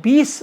20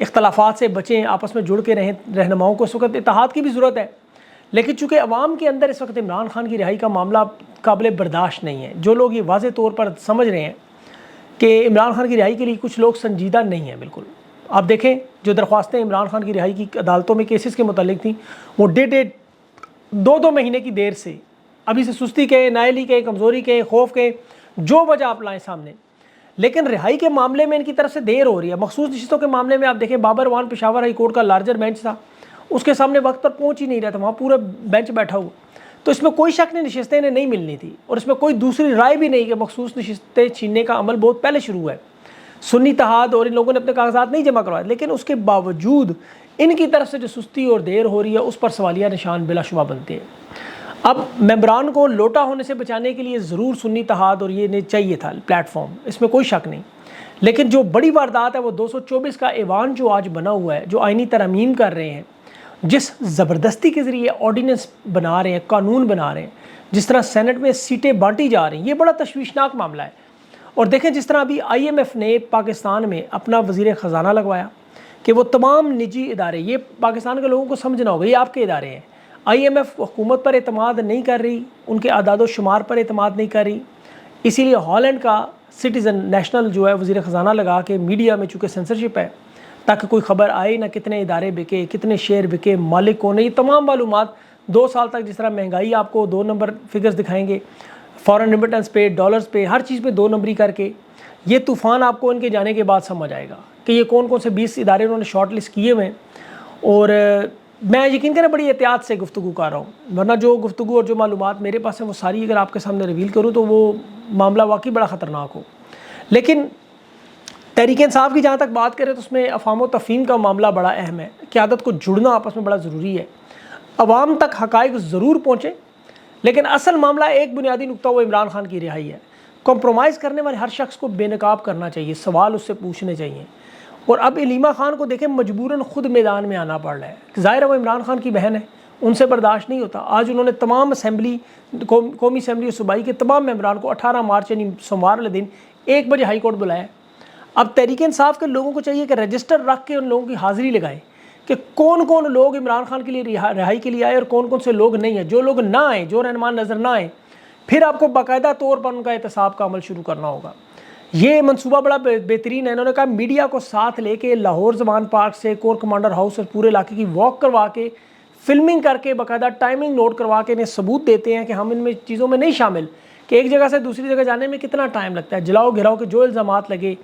اختلافات سے بچیں، آپس میں جڑ کے رہیں، رہنماؤں کو اس وقت اتحاد کی بھی ضرورت ہے، لیکن چونکہ عوام کے اندر اس وقت عمران خان کی رہائی کا معاملہ قابل برداشت نہیں ہے، جو لوگ یہ واضح طور پر سمجھ رہے ہیں کہ عمران خان کی رہائی کے لیے کچھ لوگ سنجیدہ نہیں ہیں بالکل۔ آپ دیکھیں جو درخواستیں عمران خان کی رہائی کی عدالتوں میں کیسز کے متعلق تھیں، وہ ڈیٹ 2 مہینے کی دیر سے، ابھی سے سستی کہیں، نااہلی کہیں، کمزوری کہیں، خوف کہیں، جو وجہ آپ لائیں سامنے، لیکن رہائی کے معاملے میں ان کی طرف سے دیر ہو رہی ہے۔ مخصوص نشستوں کے معاملے میں آپ دیکھیں بابر وان پشاور ہائی کورٹ کا لارجر بینچ تھا، اس کے سامنے وقت پر پہنچ ہی نہیں رہا تھا، وہاں پورا بینچ بیٹھا ہوا، تو اس میں کوئی شک نہیں نشستیں انہیں نہیں ملنی تھی، اور اس میں کوئی دوسری رائے بھی نہیں کہ مخصوص نشستیں چھیننے کا عمل بہت پہلے شروع ہوا ہے۔ سنی اتحاد اور ان لوگوں نے اپنے کاغذات نہیں جمع کروائے، لیکن اس کے باوجود ان کی طرف سے جو سستی اور دیر ہو رہی ہے اس پر سوالیہ نشان بلا شبہ بنتے ہیں۔ اب ممبران کو لوٹا ہونے سے بچانے کے لیے ضرور سنی اتحاد اور یہ چاہیے تھا پلیٹ فارم، اس میں کوئی شک نہیں، لیکن جو بڑی واردات ہے وہ 224 کا ایوان جو آج بنا ہوا ہے، جو آئینی ترامیم کر رہے ہیں، جس زبردستی کے ذریعے آرڈیننس بنا رہے ہیں، قانون بنا رہے ہیں، جس طرح سینٹ میں سیٹیں بانٹی جا رہی ہیں، یہ بڑا تشویشناک معاملہ ہے۔ اور دیکھیں جس طرح ابھی IMF نے پاکستان میں اپنا وزیر خزانہ لگوایا کہ وہ تمام نجی ادارے، یہ پاکستان کے لوگوں کو سمجھنا ہوگا یہ آپ کے ادارے ہیں، IMF حکومت پر اعتماد نہیں کر رہی، ان کے اعداد و شمار پر اعتماد نہیں کر رہی، اسی لیے ہالینڈ کا سٹیزن نیشنل جو ہے وزیر خزانہ لگا کے میڈیا میں چونکہ سینسرشپ ہے تاکہ کوئی خبر آئے نہ کتنے ادارے بکے، کتنے شیئر بکے، مالک کون ہے، یہ تمام معلومات 2 سال تک، جس طرح مہنگائی آپ کو 2 نمبر فگرز دکھائیں گے، فورن ریمیٹنس پہ، ڈالرز پہ، ہر چیز پہ 2 نمبری کر کے، یہ طوفان آپ کو ان کے جانے کے بعد سمجھ آئے گا کہ یہ کون کون سے 20 ادارے انہوں نے شارٹ لسٹ کیے ہوئے ہیں۔ اور میں یقین کریں بڑی احتیاط سے گفتگو کر رہا ہوں، ورنہ جو گفتگو اور جو معلومات میرے پاس ہیں وہ ساری اگر آپ کے سامنے ریویل کروں تو وہ معاملہ واقعی بڑا خطرناک ہو۔ لیکن تحریک انصاف کی جہاں تک بات کریں تو اس میں افہام و تفہیم کا معاملہ بڑا اہم ہے، قیادت کو جڑنا آپس میں بڑا ضروری ہے، عوام تک حقائق ضرور پہنچے، لیکن اصل معاملہ ایک بنیادی نقطہ وہ عمران خان کی رہائی ہے۔ کمپرومائز کرنے والے ہر شخص کو بے نقاب کرنا چاہیے، سوال اس سے پوچھنے چاہیے۔ اور اب علیمہ خان کو دیکھیں مجبوراً خود میدان میں آنا پڑ رہا ہے، ظاہر ہے وہ عمران خان کی بہن ہے، ان سے برداشت نہیں ہوتا۔ آج انہوں نے تمام اسمبلی، قومی اسمبلی اور صوبائی کے تمام ممبران کو 18 مارچ یعنی سوموار والے دن 1 بجے ہائی کورٹ بلایا۔ اب تحریک انصاف کے لوگوں کو چاہیے کہ رجسٹر رکھ کے ان لوگوں کی حاضری لگائیں کہ کون کون لوگ عمران خان کے لیے رہائی کے لیے آئے اور کون کون سے لوگ نہیں ہیں۔ جو لوگ نہ آئیں، جو رہنمان نظر نہ آئیں، پھر آپ کو باقاعدہ طور پر ان کا احتساب کا عمل شروع کرنا ہوگا۔ یہ منصوبہ بڑا بہترین ہے، انہوں نے کہا میڈیا کو ساتھ لے کے لاہور زمان پارک سے کور کمانڈر ہاؤس اور پورے علاقے کی واک کروا کے، فلمنگ کر کے، باقاعدہ ٹائمنگ نوٹ کروا کے انہیں ثبوت دیتے ہیں کہ ہم ان میں چیزوں میں نہیں شامل، کہ ایک جگہ سے دوسری جگہ جانے میں کتنا ٹائم لگتا ہے، جلاؤ گھراؤ کے جو الزامات لگے،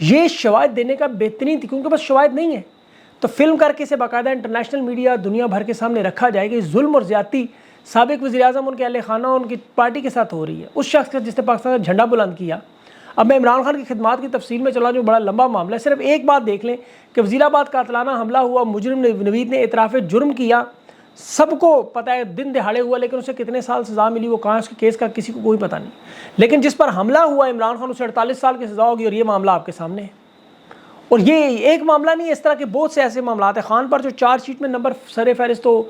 یہ شواہد دینے کا بہترین تھی، کیونکہ بس شواہد نہیں ہے تو فلم کر کے اسے باقاعدہ انٹرنیشنل میڈیا دنیا بھر کے سامنے رکھا جائے کہ ظلم اور زیادتی سابق وزیر اعظم ان کے اہل خانہ اور ان کی پارٹی کے ساتھ ہو رہی ہے، اس شخص کا جس نے پاکستان کا جھنڈا بلند کیا۔ اب میں عمران خان کی خدمات کی تفصیل میں چلا جو بڑا لمبا معاملہ ہے، صرف ایک بات دیکھ لیں کہ وزیر آباد قاتلانہ حملہ ہوا، مجرم نوید نے اعتراف جرم کیا، سب کو پتہ ہے دن دہاڑے ہوا، لیکن اسے کتنے سال سزا ملی، وہ کہاں اس کے کیس کا کسی کو کوئی پتہ نہیں، لیکن جس پر حملہ ہوا عمران خان اسے 48 سال کی سزا ہوگی، اور یہ معاملہ آپ کے سامنے ہے۔ اور یہ ایک معاملہ نہیں ہے، اس طرح کے بہت سے ایسے معاملات ہیں۔ خان پر جو چارج شیٹ میں نمبر سر فہرست تو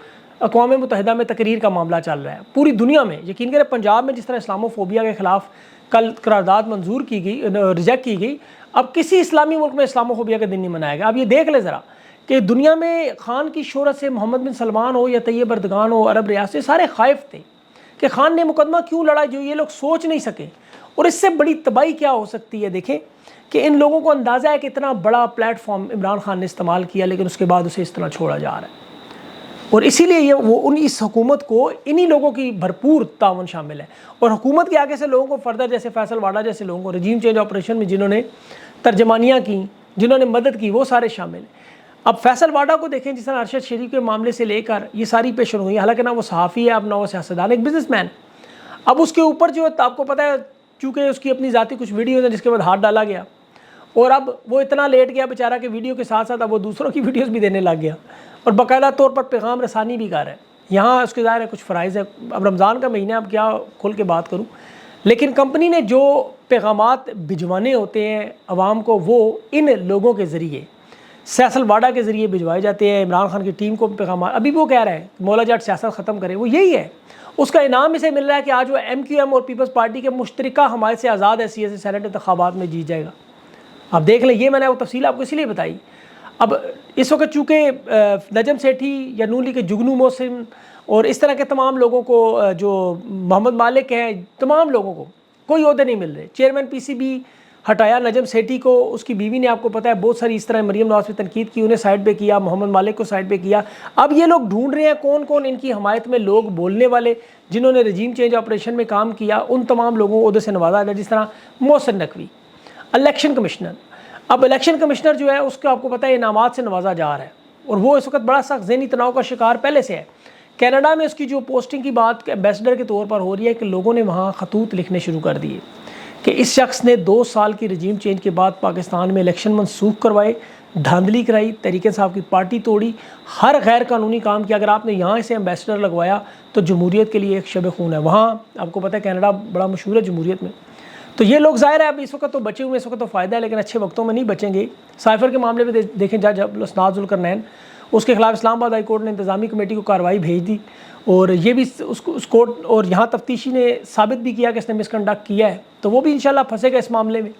اقوام متحدہ میں تقریر کا معاملہ چل رہا ہے، پوری دنیا میں یقین کریں پنجاب میں جس طرح اسلامو فوبیا کے خلاف کل قرارداد منظور کی گئی، ریجیکٹ کی گئی، اب کسی اسلامی ملک میں اسلامو فوبیا کا دن نہیں منایا گیا۔ اب یہ دیکھ لیں ذرا کہ دنیا میں خان کی شہرت سے محمد بن سلمان ہو یا طیب اردگان ہو، عرب ریاستیں سارے خائف تھے کہ خان نے مقدمہ کیوں لڑا، جو یہ لوگ سوچ نہیں سکے۔ اور اس سے بڑی تباہی کیا ہو سکتی ہے، دیکھیں کہ ان لوگوں کو اندازہ ہے کہ اتنا بڑا پلیٹ فارم عمران خان نے استعمال کیا، لیکن اس کے بعد اسے اس طرح چھوڑا جا رہا ہے، اور اسی لیے اس حکومت کو انہی لوگوں کی بھرپور تعاون شامل ہے، اور حکومت کے آگے سے لوگوں کو فردر جیسے فیصل واڈا جیسے لوگوں کو رجیم چینج آپریشن میں جنہوں نے ترجمانیاں کی، جنہوں نے مدد کی، وہ سارے شامل ہیں۔ اب فیصل واڈا کو دیکھیں، جس طرح ارشد شریف کے معاملے سے لے کر یہ ساری پیشن ہوئی، حالانکہ نہ وہ صحافی ہے، اب نہ وہ سیاستدان، ایک بزنس مین۔ اب اس کے اوپر جو آپ کو پتہ ہے چونکہ اس کی اپنی ذاتی کچھ ویڈیوز ہیں جس کے بعد ہاتھ ڈالا گیا، اور اب وہ اتنا لیٹ گیا بیچارہ کہ ویڈیو کے ساتھ ساتھ اب وہ دوسروں کی ویڈیوز بھی دینے لگ گیا، اور باقاعدہ طور پر پیغام رسانی بھی کر رہا ہے۔ یہاں اس کے ظاہر ہے کچھ فرائض ہے، اب رمضان کا مہینہ، اب کیا کھل کے بات کروں، لیکن کمپنی نے جو پیغامات بھجوانے ہوتے ہیں عوام کو، وہ ان لوگوں کے ذریعے فیصل واڈا کے ذریعے بھجوائے جاتے ہیں۔ عمران خان کی ٹیم کو پیغامات، ابھی وہ کہہ رہا ہے مولا جٹ سیاست ختم کرے، وہ یہی ہے، اس کا انعام اسے مل رہا ہے کہ آج وہ MQM اور پیپلز پارٹی کے مشترکہ حمایت سے آزاد حیثیت سے سینٹ انتخابات میں جیت جائے گا۔ آپ دیکھ لیں، یہ میں نے وہ تفصیل آپ کو اس لیے بتائی۔ اب اس وقت چونکہ نجم سیٹھی یا نون لیگ کے جگنو محسن اور اس طرح کے تمام لوگوں کو جو محمد مالک ہیں تمام لوگوں کو کوئی عہدے نہیں مل رہے. چیئرمین پی سی بی ہٹایا نجم سیٹھی کو, اس کی بیوی نے آپ کو پتہ ہے بہت ساری اس طرح مریم نواز پہ تنقید کی, انہیں سائڈ پہ کیا, محمد مالک کو سائڈ پہ کیا. اب یہ لوگ ڈھونڈ رہے ہیں کون کون ان کی حمایت میں لوگ بولنے والے جنہوں نے رجیم چینج آپریشن میں کام کیا, ان تمام لوگوں کو عہدے سے نوازا جائے, جس طرح محسن نقوی. الیکشن کمشنر, اب الیکشن کمشنر جو ہے اس کا آپ کو پتہ ہے انعامات سے نوازا جا رہا ہے, اور وہ اس وقت بڑا سخت ذہنی تناؤ کا شکار پہلے سے ہے. کینیڈا میں اس کی جو پوسٹنگ کی بات ایمبیسڈر کے طور پر ہو رہی ہے کہ لوگوں نے وہاں خطوط لکھنے شروع کر دیے کہ اس شخص نے 2 سال کی رجیم چینج کے بعد پاکستان میں الیکشن منسوخ کروائے, دھاندلی کرائی, تحریک انصاف کی پارٹی توڑی, ہر غیر قانونی کام کیا. اگر آپ نے یہاں اسے ایمبیسڈر لگوایا تو جمہوریت کے لیے ایک شب خون ہے. وہاں آپ کو پتہ ہے کینیڈا بڑا مشہور ہے جمہوریت میں. تو یہ لوگ ظاہر ہے اب اس وقت تو بچے ہوئے, اس وقت تو فائدہ ہے, لیکن اچھے وقتوں میں نہیں بچیں گے. سائفر کے معاملے میں دیکھیں جج ابوالاسناد ذوالقرنین, اس کے خلاف اسلام آباد ہائی کورٹ نے انتظامی کمیٹی کو کارروائی بھیج دی, اور یہ بھی اس کورٹ اور یہاں تفتیشی نے ثابت بھی کیا کہ اس نے مس کنڈکٹ کیا ہے, تو وہ بھی انشاءاللہ پھنسے گا اس معاملے میں.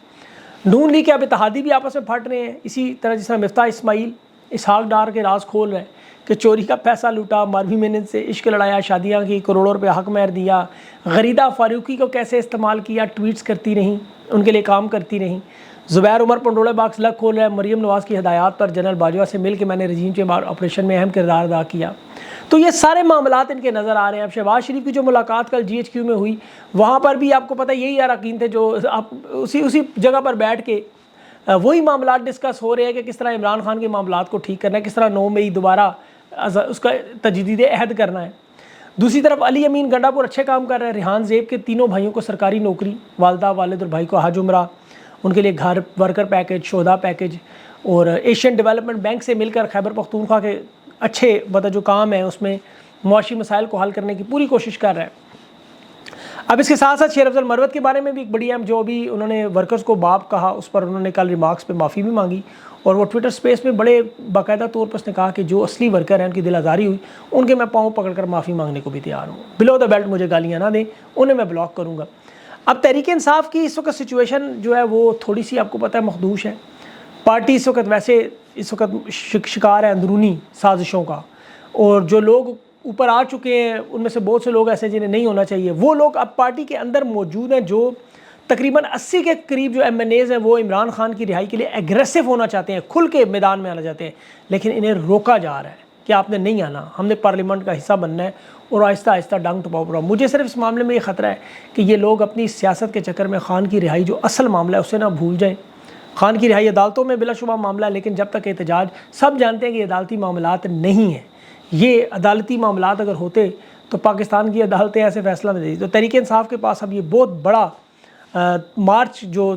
نون لیگ کے اب اتحادی بھی آپس میں پھٹ رہے ہیں اسی طرح, جس طرح مفتاح اسماعیل اسحاق ڈار کے راز کھول رہے ہیں کہ چوری کا پیسہ لوٹا, ماروی مینن سے عشق لڑایا, شادیاں کی, کروڑوں روپے حق مہر دیا, غریدہ فاروقی کو کیسے استعمال کیا, ٹویٹس کرتی رہیں, ان کے لیے کام کرتی رہیں. زبیر عمر پنڈولہ باکس لگ کھول رہے ہیں, مریم نواز کی ہدایات پر جنرل باجوہ سے مل کے میں نے رجیم چینج آپریشن میں اہم کردار ادا کیا. تو یہ سارے معاملات ان کے نظر آ رہے ہیں. اب شہباز شریف کی جو ملاقات کل GHQ میں ہوئی, وہاں پر بھی آپ کو پتہ یہی اراکین تھے جو آپ اسی جگہ پر بیٹھ کے وہی معاملات ڈسکس ہو رہے ہیں کہ کس طرح عمران خان کے معاملات کو ٹھیک کرنا ہے, کس طرح 9 مئی دوبارہ اس کا تجدید عہد کرنا ہے. دوسری طرف علی امین گنڈا پور اچھے کام کر رہے ہیں. ریحان زیب کے تینوں بھائیوں کو سرکاری نوکری, والدہ والد اور بھائی کو حج عمرہ, ان کے لیے گھر, ورکر پیکج, شہدا پیکج, اور ایشین ڈیولپمنٹ بینک سے مل کر خیبر پختونخوا کے اچھے جو کام ہے اس میں معاشی مسائل کو حل کرنے کی پوری کوشش کر رہے ہیں. اب اس کے ساتھ ساتھ شیر افضل مروت کے بارے میں بھی ایک بڑی اہم, جو بھی انہوں نے ورکرز کو باپ کہا اس پر انہوں نے کل ریمارکس پہ معافی بھی مانگی, اور وہ ٹویٹر سپیس میں بڑے باقاعدہ طور پر اس نے کہا کہ جو اصلی ورکر ہیں ان کی دل آزاری ہوئی, ان کے میں پاؤں پکڑ کر معافی مانگنے کو بھی تیار ہوں. بلو دا بیلٹ مجھے گالیاں نہ دیں, انہیں میں بلاک کروں گا. اب تحریک انصاف کی اس وقت سچویشن جو ہے وہ تھوڑی سی آپ کو پتہ ہے مخدوش ہے. پارٹی اس وقت ویسے شکار ہے اندرونی سازشوں کا, اور جو لوگ اوپر آ چکے ہیں ان میں سے بہت سے لوگ ایسے جنہیں نہیں ہونا چاہیے, وہ لوگ اب پارٹی کے اندر موجود ہیں جو تقریباً 80 کے قریب جو MNAs ہیں وہ عمران خان کی رہائی کے لیے ایگریسو ہونا چاہتے ہیں, کھل کے میدان میں آنا چاہتے ہیں, لیکن انہیں روکا جا رہا ہے کہ آپ نے نہیں آنا, ہم نے پارلیمنٹ کا حصہ بننا ہے, اور آہستہ آہستہ ڈنگ ٹپاؤ پڑا. مجھے صرف اس معاملے میں یہ خطرہ ہے کہ یہ لوگ اپنی سیاست کے چکر میں خان کی رہائی جو اصل معاملہ ہے اسے نہ بھول جائیں. خان کی رہائی عدالتوں میں بلا شبہ معاملہ ہے, لیکن جب تک احتجاج, سب جانتے ہیں کہ یہ عدالتی معاملات نہیں ہیں. یہ عدالتی معاملات اگر ہوتے تو پاکستان کی عدالتیں ایسے فیصلہ نہیں دیتی. تو تحریک انصاف کے پاس اب یہ بہت بڑا مارچ جو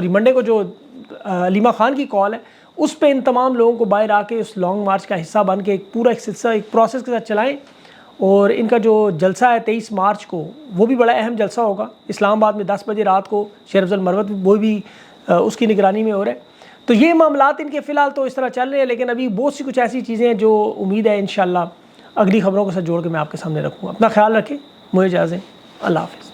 منڈے کو جو علیمہ خان کی کال ہے, اس پہ ان تمام لوگوں کو باہر آ کے اس لانگ مارچ کا حصہ بن کے ایک پورا ایک سلسلہ, ایک پروسیس کے ساتھ چلائیں. اور ان کا جو جلسہ ہے 23 مارچ کو, وہ بھی بڑا اہم جلسہ ہوگا اسلام آباد میں 10 بجے رات کو. شیر افضل مروت وہ بھی اس کی نگرانی میں ہو رہا ہے. تو یہ معاملات ان کے فی الحال تو اس طرح چل رہے ہیں, لیکن ابھی بہت سی کچھ ایسی چیزیں ہیں جو امید ہے انشاءاللہ اگلی خبروں کے ساتھ جوڑ کے میں آپ کے سامنے رکھوں گا. اپنا خیال رکھیں, مجھے اجازت دیں, اللہ حافظ.